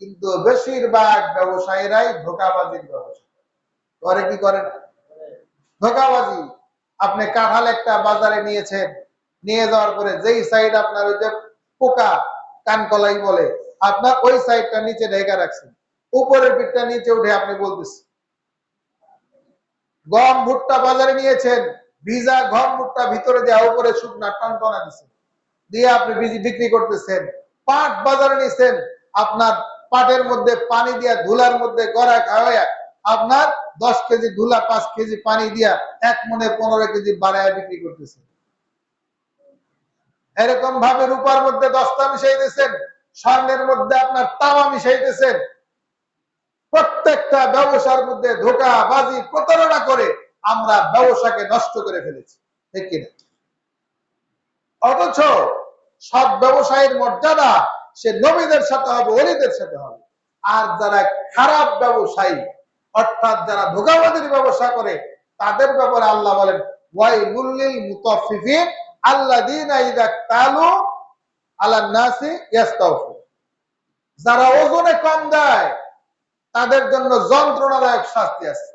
কিন্তু বেশিরভাগ ব্যবসায়ীরাই ধোঁকাবাজির ব্যবসা করে। কি করেন? ধোঁকাবাজি। আপনি কাঁঠাল একটা বাজারে নিয়েছেন, নিয়ে যাওয়ার পরে যেই সাইড আপনার ওই যে পোকা কানকলাই বলে, আপনার ওই সাইডটা নিচে ঢেকে রাখছেন, উপরের পিঠটা নিচে উঠে আপনি বলতেছেন। গম ভুট্টা বাজারে নিয়েছেন, ভিজা গম ভুট্টা ভিতরে দেওয়া, উপরে শুকনা টনটনা দিচ্ছেন, দিয়ে আপনি বিক্রি করতেছেন। পাট বাজারে নিয়েছেন, আপনার পাটের মধ্যে পানি দিয়া ধুলার মধ্যে গড়া খাওয়াইয়া আপনার 10 কেজি ধুলা 5 কেজি পানি দিয়া 1 মনে 15 কেজি বাড়ায় বিক্রি করতেছেন। এরকম ভাবে রূপার মধ্যে দস্তা মিশাইতেছেন, স্বর্ণের মধ্যে আপনার তামা মিশাইতেছেন। প্রত্যেকটা ব্যবসার মধ্যে ধোঁকা বাজি প্রতারণা করে আমরা ব্যবসাকে নষ্ট করে ফেলেছি, ঠিক কিনা? অথচ সৎ ব্যবসায়ীর মর্যাদা সে নবীদের সাথে হবে, ওলিদের সাথে হবে। আর যারা খারাপ ব্যবসায়ী, অর্থাৎ যারা ধোঁকাবাজির ব্যবসা করে, তাদের ব্যাপারে আল্লাহ বলেন ওয়াইলুল লিল মুতাফফিফিন আল্লাযীনা ইযা তালু আলান নাসি ইস্তাওফু। যারা ওজনে কম দেয় তাদের জন্য যন্ত্রণাদায়ক শাস্তি আছে।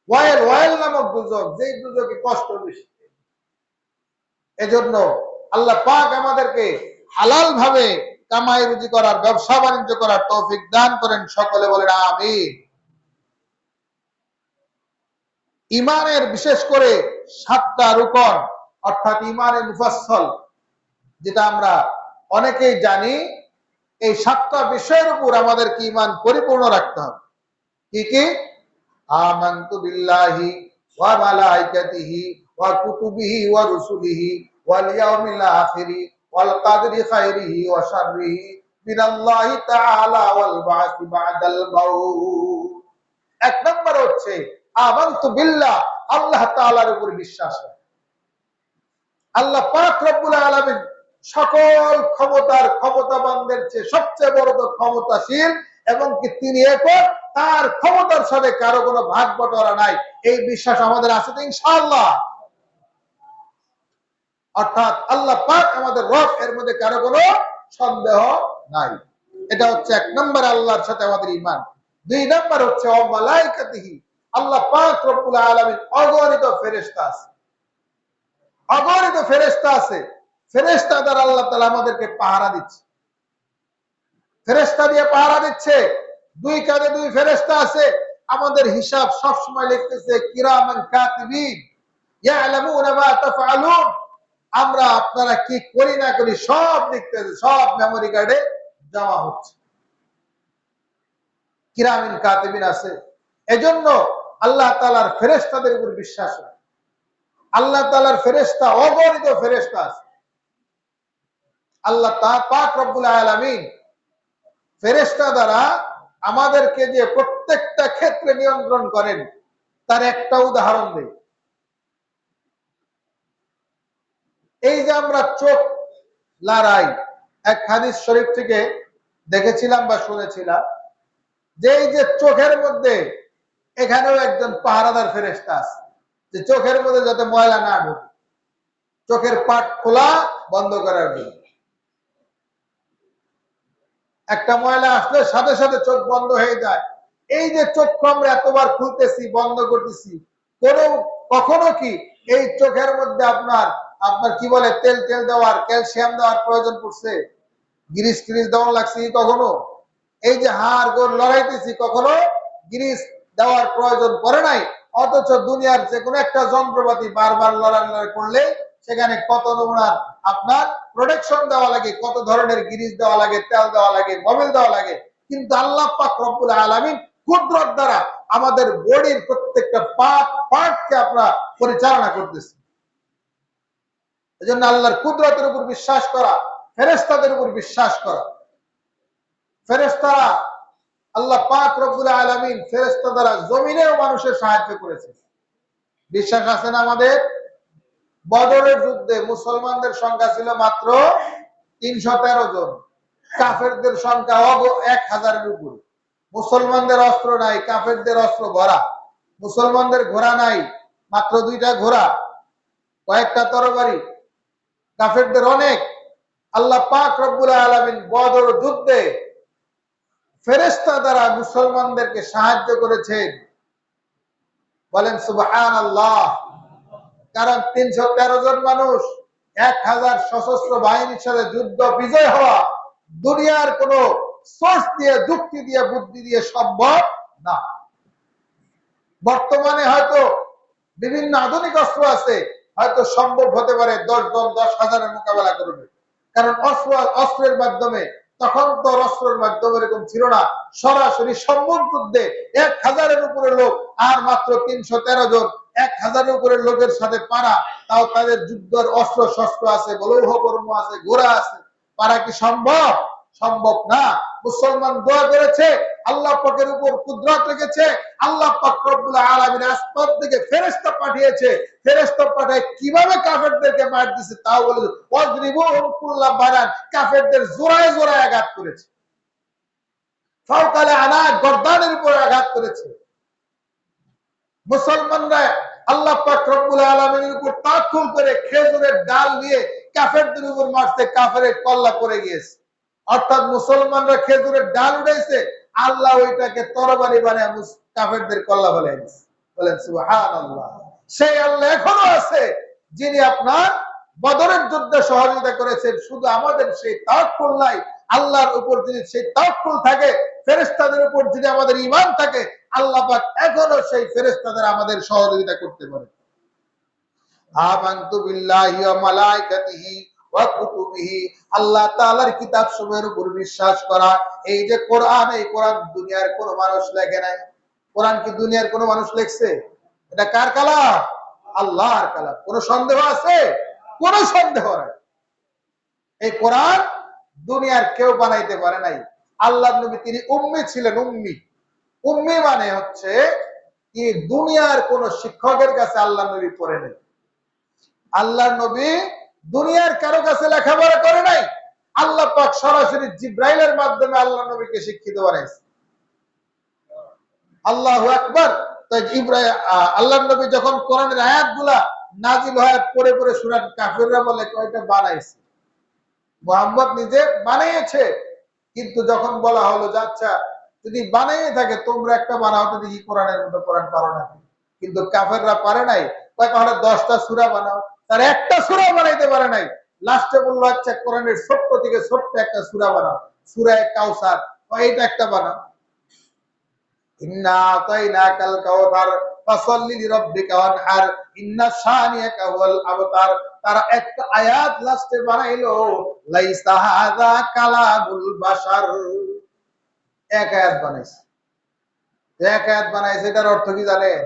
ওয়াইল, ওয়াইল নামক দুজক, যেই দুজকে কষ্ট বেশি। এজন্য আল্লাহ পাক আমাদেরকে হালাল ভাবে কামাই রুজি করার, ব্যবসা বাণিজ্য করার তৌফিক দান করেন। সকলে বলেন আমিন। ইমানের বিশেষ করে 7টা রুকন, অর্থাৎ ইমানের মুফাসসল, যেটা আমরা অনেকেই জানি, এই 7টা বিষয়ের উপর আমাদেরকে ইমান পরিপূর্ণ রাখতে হবে। কি কি? আমানতু বিল্লাহি ওয়া মালাইকাতিহি ওয়া কুতুবিহি ওয়া রুসুলিহি ওয়াল ইয়াউমিল আখিরি ওয়াল কদরি খাইরিহি ওয়া শাররিহি মিনাল্লাহি তাআলা ওয়াল বা'সি বা'দাল মাউত। এক নম্বর হচ্ছে আমানতু বিল্লাহ, আল্লাহ তাআলার উপর বিশ্বাস। আল্লাহ পাক রব্বুল আলামিন সকল ক্ষমতার ক্ষমতাবানদের চেয়ে সবচেয়ে বড় তো ক্ষমতাশীল, এবং কি তিনি একক, তার ক্ষমতার সাথে কারো কোনো ভাগ বটোয়ারা নাই। এই বিশ্বাস আমাদের আছে তো ইনশাআল্লাহ। অর্থাৎ আল্লাহ পাক আমাদের রব, এর মধ্যে কারো কোনো সন্দেহ নাই। এটা হচ্ছে 1 নম্বর আল্লাহর সাথে আমাদের ঈমান। 2 নম্বর হচ্ছে ওয়া মালাইকাতিহি, আল্লাহ পাক রব্বুল আলামিন অগণিত ফেরেশতা আছে, অগণিত ফেরেশতা আছে। ফেরেশতা দ্বারা আল্লাহ তাআলা আমাদেরকে পাহারা দিচ্ছে, ফেরেশতা দিয়ে পাহারা দিচ্ছে। 2 কাঁধে 2 ফেরেশতা আছে, আমাদের হিসাব সব সময় লিখতেছে কিরামান কাতিবিন ইয়ালামুনা মা তাফআলুন। আমরা আপনারা কি করি না করি সব লিখতেছে, সব মেমরি কার্ডে জমা হচ্ছে। কিরামিন কাতিবিন আছে। এজন্য আল্লাহ তাআলার ফেরেশতাদের উপর বিশ্বাস রাখে। আল্লাহ তাআলার ফেরেশতা, অগণিত ফেরেশতা আছে। আল্লাহ পাক রব্বুল আলামিন ফেরেশতা দ্বারা আমাদেরকে যে প্রত্যেকটা ক্ষেত্রে নিয়ন্ত্রণ করেন, তার একটা উদাহরণ দেই। এই যে আমরা চোখ লড়াই, এক হাদিস শরীফ থেকে দেখেছিলাম বা শুনেছিলাম যে এই যে চোখের মধ্যে, এখানেও একজন পাহারাদার ফেরেশতা আছে, যে চোখের মধ্যে যাতে ময়লা না ঢোকে, চোখের পাট খোলা বন্ধ করার জন্য। একটা ময়লা আসলে সাথে সাথে চোখ বন্ধ হয়ে যায়। এই যে চোখ আমরা এতবার খুলতেছি, বন্ধ করতেছি, কখনো কি এই চোখের মধ্যে আপনার আপনার কি বলে তেল দেওয়ার, ক্যালসিয়াম দেওয়ার প্রয়োজন পড়ছে? গ্রিস দেওয়া লাগছে কখনো? এই যে হাড় গোড় লড়াইতেছি, কখনো গ্রিস দেওয়ার প্রয়োজন পড়ে নাই। অথচ দুনিয়ার যে কোনো একটা যন্ত্রপাতি বারবার লড়াই করলে সেখানে কত নমুনার আপনার প্রোটেকশন দেওয়া লাগে, কত ধরনের গ্রিস দেওয়া লাগে, তেল দেওয়া লাগে, মোবিল দেওয়া লাগে। কিন্তু আল্লাহ পাক রব্বুল আলামিন কুদরত দ্বারা আমাদের বডির প্রত্যেকটা পার্টকে আপনারা পরিচালনা করতেছে। এজন্য আল্লাহর কুদরতের উপর বিশ্বাস করা, ফেরেশতাদের উপর বিশ্বাস করা। ফেরেশতারা আল্লাহ পাক রব্বুল আলামিন ফেরেশতা দ্বারা জমিনেও মানুষের সাহায্য করেছে। বিশ্বাস আছে না আমাদের? বদরের যুদ্ধে মুসলমানদের সংখ্যা ছিল মাত্র 313 জন, কাফেরদের সংখ্যা 1000-এর উপরে। মুসলমানদের অস্ত্র নাই, কাফেরদের অস্ত্র ভরা। মুসলমানদের ঘোড়া নাই, মাত্র 2টা ঘোড়া, কয়েকটা তরবারি। কাফেরদের অনেক। আল্লাহ পাক রব্বুল আলামিন বদর যুদ্ধে ফেরেশতা দ্বারা মুসলমানদেরকে সাহায্য করেছেন। বলেন সুবহানাল্লাহ। কারণ 313 জন মানুষ 1000 সশস্ত্র বাহিনীর সাথে যুদ্ধ বিজয় হওয়া দুনিয়ার কোন সোর্স দিয়ে, যুক্তি দিয়ে, বুদ্ধি দিয়ে সম্ভব না। বর্তমানে হয়তো বিভিন্ন আধুনিক অস্ত্র আছে, হয়তো সম্ভব হতে পারে 10 জন 10,000-এর মোকাবেলা করবে। কারণ অস্ত্রের মাধ্যমে, তখন তো অস্ত্রের মাধ্যমে এরকম ছিল না। সরাসরি সম্মুখ যুদ্ধে 1000-এর উপরে লোক আর মাত্র 313 জন, 1000-এর উপরে লোকের সাথে পারা, তাও তাদের যুদ্ধের অস্ত্র শস্ত্র আছে, লৌহকর্ম আছে, ঘোড়া আছে, পারা কি সম্ভব? সম্ভব না। মুসলমান দোয়া করেছে, আল্লাহ পাকের উপর কুদরত রেখেছে। আল্লাহ পাক রব্বুল আলামিন আসমান থেকে ফেরেশতা পাঠিয়েছে। ফেরেশতা পাঠায় কিভাবে কাফেরদেরকে মার দিয়েছে তাও বলে, ওয়াজরিবুহুম কুল্লা বানান, কাফেরদের জোড়ায় জোড়ায় আঘাত করেছে। ফাওকালে আনাক, গর্দানের উপর আঘাত করেছে। মুসলমানরা আল্লাহ পাক রব্বুল আলামিনের উপর তাওয়াক্কুল করে খেজুরের ডাল নিয়ে কাফেরদের উপর মারছে, কাফেরের কল্লা পড়ে গিয়েছে। অর্থাৎ মুসলমানরা খেজুরের ডাল উঠাইছে, আল্লাহ ওইটাকে তরবারি বানায় কাফেরদের কল্লা ফেলে দিয়েছে। বলেন সুবহানাল্লাহ। সেই আল্লাহ এখনো আছে যিনি আপনার বদরের যুদ্ধে সহযোগিতা করেছেন। শুধু আমাদের সেই তাওয়াক্কুল নাই, আল্লাহর উপর যদি সেই তাওয়াক্কুল থাকে, ফেরেশতাদের উপর যদি আমাদের ঈমান থাকে, আল্লাহ পাক এখনো সেই ফেরেশতাদের আমাদের সহযোগিতা করতে পারে। আমানতু বিল্লাহি ওয়া মালাইকাতিহি ওয়া কুতুবিহি, আল্লাহ তাআলার কিতাবসমূহের উপর বিশ্বাস করা। এই যে কোরআন, এই কোরআন দুনিয়ার কোন মানুষ লেখে নাই। কোরআন কি দুনিয়ার কোন মানুষ লিখছে? এটা কার কালাম? আল্লাহর কালাম। কোন সন্দেহ আছে? কোন সন্দেহ নাই। এই কোরআন দুনিয়ার কেউ বানাইতে পারে নাই। আল্লাহর নবী তিনি উম্মি ছিলেন। উম্মি, উম্মি মানে হচ্ছে কি দুনিয়ার কোন শিক্ষকের কাছে আল্লাহ নবী পড়ে নেই। আল্লাহর নবী দুনিয়ার কারো কাছে লেখাপড়া করে নাই। আল্লাহ পাক সরাসরি জিব্রাইলের মাধ্যমে আল্লাহ নবীকে শিক্ষিত বানাইছে। আল্লাহু আকবার। তাই ইব্রাহিম আল্লাহর নবী যখন কোরআনের আয়াতগুলা নাজিল হয় পড়ে পড়ে সূরা কাফিররা বলে কয়টা বানাইছে, মুহাম্মদ নিজে বানিয়েছে। কিন্তু যখন বলা হলো যে আচ্ছা যদি বানাইয়ে থাকে তোমরা একটা বানাও তো দেখি, কোরআনের মতো কোরআন পারো না। কিন্তু কাফেররা পারে নাই, তাহলে 10টা সূরা বানাও। তার একটা সূরা বানাইতে পারে নাই। লাস্টে বললো আচ্ছা কোরআনের ছোট্ট থেকে ছোট্ট একটা সূরা বানাও, সূরা কাউসার, এইটা একটা বানাও। ইন্না আতাইনাকাল কাউসার ফাসাল্লি লিরাব্বিকা ওয়ানহার ইন্না শানিয়াকা হুয়াল আবতার। তারা একটা আয়াত লাস্টে বানাইলো, লাইসা হাযা কালামুল বাশার। এক আয়াত বানাইছে, এক আয়াত বানাইছে। এটার অর্থ কি জানেন?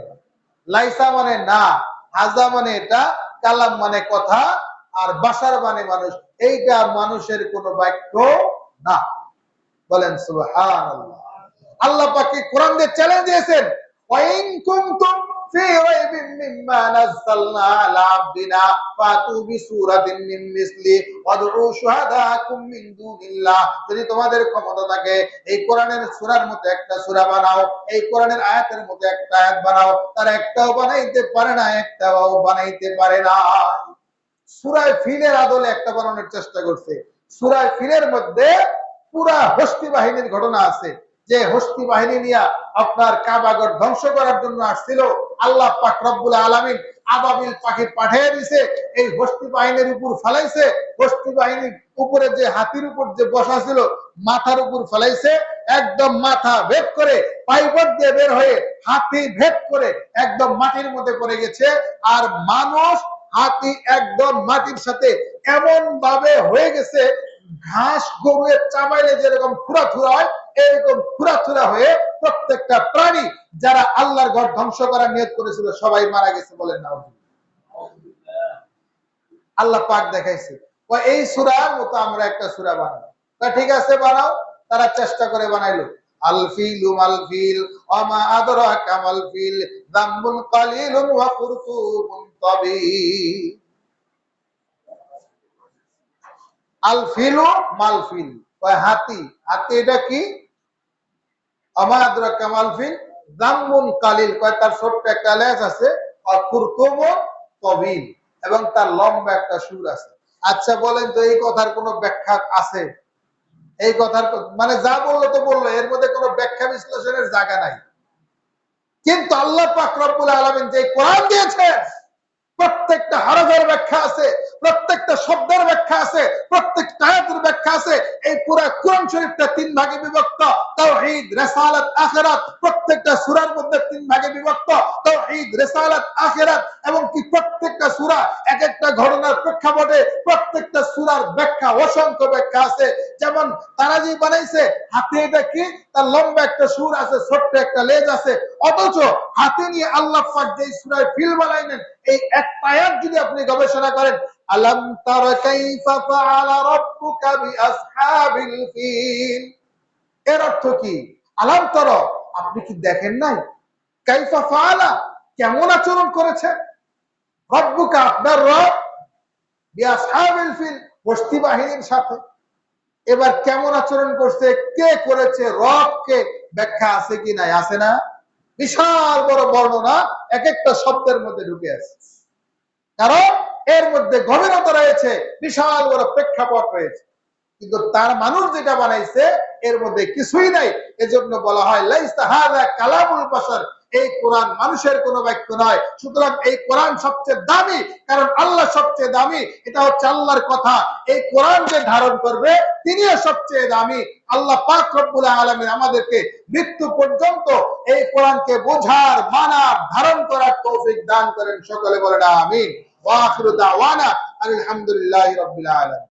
লাইসা মানে না, হাজা মানে এটা, কালাম মানে কথা, আর বাশার মানে মানুষ। এইটা মানুষের কোন বাক্য না। বলেন সুবহানাল্লাহ। আল্লাহ পাক কি কোরআন দিয়ে চ্যালেঞ্জ দিয়েছেন, ওয়াইন কুনতুম ফি রাইবিন মিম্মা নাযালনা আলা আবদিনা ফাতু বিসূরাতিন মিন মিসলি ওয়াদউ শুহাদাকুম মিন দুনিল্লাহ। যদি তোমাদের ক্ষমতা থাকে এই কোরআনের সূরার মতো একটা সূরা বানাও, এই কোরআনের আয়াতের মতো একটা আয়াত বানাও। তারা একটাও বানাইতে পারে না, একটাও বানাইতে পারে না। সূরা ফিলের আদলে একটা বানানোর চেষ্টা করছে। সূরা ফিলের মধ্যে পুরা হস্তি বাহিনীর ঘটনা আছে, যে হস্তি বাহিনী নিয়ে আপনার কাবাগর ধ্বংস করার জন্য আসছিল। আল্লাহ পাক রব্বুল আলামিন আবাবিল পাখি পাঠিয়ে দিয়েছে, এই হস্তি বাহিনীর উপর ফেলাইছে। হস্তি বাহিনীর উপরে যে হাতির উপর যে বসা ছিল মাথার উপর ফেলাইছে, একদম মাথা ভেদ করে পাইপট দিয়ে বের হয়ে হাতি ভেদ করে একদম মাটির মধ্যে পড়ে গেছে। আর মানুষ হাতি একদম মাটির সাথে এমন ভাবে হয়ে গেছে, ঘাস গরুয়ের চাবাইলে যেরকম খুঁড়াথুরা হয় এরকম খুঁড়াথুরা হয়ে প্রত্যেকটা প্রাণী যারা আল্লাহর ঘর ধ্বংস করার নিয়ত করেছিল সবাই মারা গেছে। বলেন না। আল্লাহ পাক দেখাইছে এই সূরার মতো আমরা একটা সূরা বানাবো। তা ঠিক আছে বানাও। তারা চেষ্টা করে বানাইলো আল ফিলু মাল ফিল ওমা আদরাকা মাল ফিল যামবুন কালিলুন ওয়া কুরতুবুন তাবিল। আল ফিলু মাল ফিল, কয় হাতি। হাতি এটা কি? ওমা আদরাকা মাল ফিল যামবুন কালিল, কয় তার ছোট্ট একটা লেজ আছে, আর কুরতুবুন তাবিল, এবং তার লম্বা একটা সুর আছে। আচ্ছা বলেন তো এই কথার কোনো ব্যাখ্যা আছে? এই কথার মানে যা বললো তো বললো, এর মধ্যে কোনো ব্যাখ্যা বিশ্লেষণের জায়গা নাই। কিন্তু আল্লাহ পাক রব্বুল আলামিন যে কোরআন দিয়েছে, প্রত্যেকটা হরফের ব্যাখ্যা আছে, প্রত্যেকটা শব্দের ব্যাখ্যা আছে, প্রত্যেকটা আয়াতের ব্যাখ্যা আছে। এই পুরো কোরআন শরীফটা তিন ভাগে বিভক্ত, তাওহীদ, রিসালাত, আখিরাত। প্রত্যেকটা সূরার মধ্যে তিন ভাগে বিভক্ত, তাওহীদ, রিসালাত, আখিরাত। এবং কি প্রত্যেকটা সূরা এক একটা ঘটনার প্রেক্ষাপটে প্রত্যেকটা সূরার ব্যাখ্যা, অসংখ্য ব্যাখ্যা আছে। যেমন তারা যে বানাইছে হাতি, এটা কি? তার লম্বা একটা সুর আছে, ছোট্ট একটা লেজ আছে। অথচ হাতি নিয়ে আল্লাহ পাক যে সূরায় ফিল বানাইলেন, এই একটা আয়াত যদি আপনি গবেষণা করেন, আলাম তারা কাইফা ফাআলা রাব্বুকা বিআসহাবিল ফিল, এর অর্থ কি? আলাম তারা, আপনি কি দেখেন নাই? কাইফা ফাআলা, কেমন আচরণ করেছে? রব্বুকা, আপনার রব, বিআসহাবিল ফিল, বস্তি বাহিনীর সাথে। এবার কেমন আচরণ করছে, কে করেছে, রবকে ব্যাখ্যা আছে কি নাই? আছে না? বিশাল বড় বর্ণনা এক একটা শব্দের মধ্যে ঢুকে আছে, কারণ এর মধ্যে গভীরতা রয়েছে, বিশাল বড় প্রেক্ষাপট রয়েছে। কিন্তু তার মানুষ যেটা বানাইছে এর মধ্যে কিছুই নাই। এজন্য বলা হয় লাইসা হাযা কালামুল বাশার, এই কোরআন মানুষের কোনো বাক্য নয়। সুতরাং এই কোরআন সবচেয়ে দামি, কারণ আল্লাহ সবচেয়ে দামি, এটা হচ্ছে আল্লাহর কথা। এই কোরআন যে ধারণ করবে তিনিও সবচেয়ে দামি। আল্লাহ পাক রব্বুল আলামিন আমাদেরকে মৃত্যু পর্যন্ত এই কোরআনকে বোঝার, মানার, ধারণ করার তৌফিক দান করেন। সকলে বলেন আমিন। ওয়া আখিরু দাওয়ানা আলহামদুলিল্লাহি রাব্বিল আলামিন।